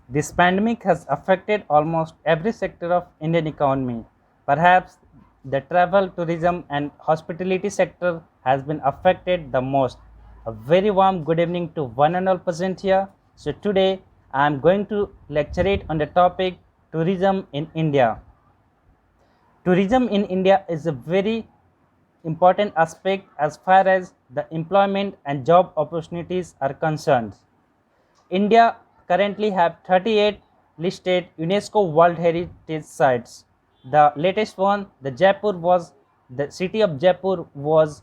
This pandemic has affected almost every sector of Indian economy. Perhaps the travel, tourism and hospitality sector has been affected the most. A very warm good evening to one and all present here. So today I am going to lecturate on the topic tourism in India. Tourism in India is a very important aspect as far as the employment and job opportunities are concerned. India currently have 38 listed UNESCO World Heritage Sites. The latest one, the city of Jaipur was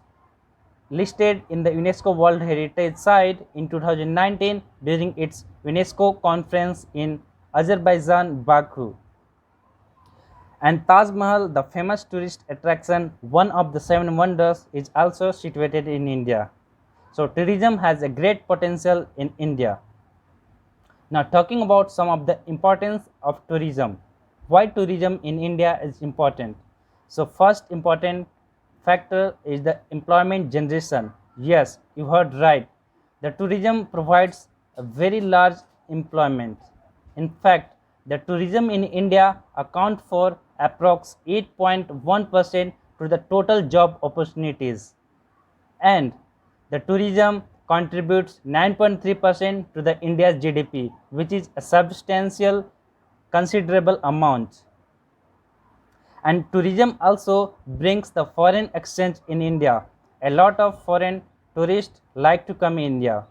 listed in the UNESCO World Heritage Site in 2019 during its UNESCO conference in Azerbaijan, Baku. And Taj Mahal, the famous tourist attraction, one of the seven wonders, is also situated in India. So tourism has a great potential in India. Now talking about some of the importance of tourism. Why tourism in India is important? So first important factor is the employment generation. Yes, you heard right. The tourism provides a very large employment. In fact, the tourism in India account for approx 8.1% to the total job opportunities, and the tourism contributes 9.3% to the India's GDP, which is a substantial considerable amount. And tourism also brings the foreign exchange in India. A lot of foreign tourists like to come in India.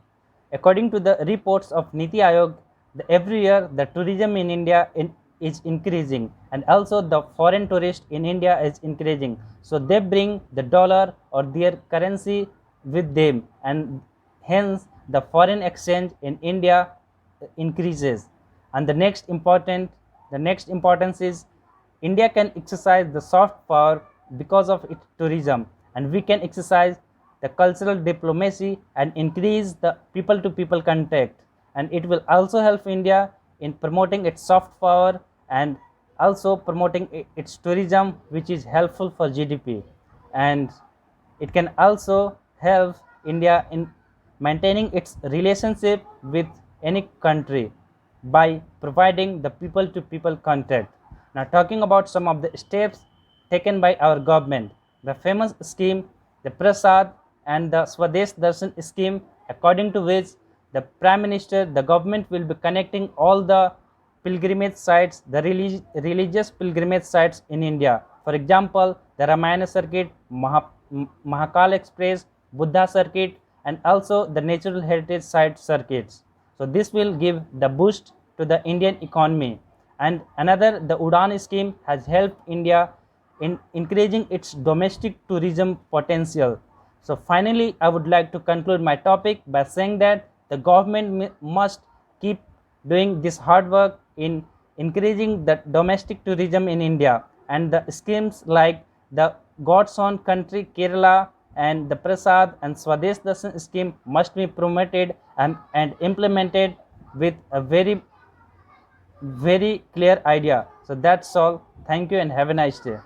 According to the reports of Niti Aayog, every year the tourism in India is increasing, and also the foreign tourist in India is increasing. So they bring the dollar or their currency with them, and hence the foreign exchange in India increases. And the next importance is India can exercise the soft power because of its tourism, and we can exercise the cultural diplomacy and increase the people to people contact, and it will also help India in promoting its soft power and also promoting its tourism, which is helpful for GDP. And it can also help India in maintaining its relationship with any country by providing the people to people contact. Now talking about some of the steps taken by our government, the famous scheme, the Prasad and the Swadesh Darshan scheme, according to which the Prime Minister, the government will be connecting all the pilgrimage sites, the religious pilgrimage sites in India. For example, the Ramayana Circuit, Mahakal Express, Buddha Circuit, and also the natural heritage site circuits. So this will give the boost to the Indian economy. And another, the Udan scheme has helped India in increasing its domestic tourism potential. So finally, I would like to conclude my topic by saying that the government must keep doing this hard work in increasing the domestic tourism in India, and the schemes like the God's Own Country Kerala and the Prasad and Swadesh Darshan scheme must be promoted and implemented with a very clear idea. So that's all. Thank you and have a nice day.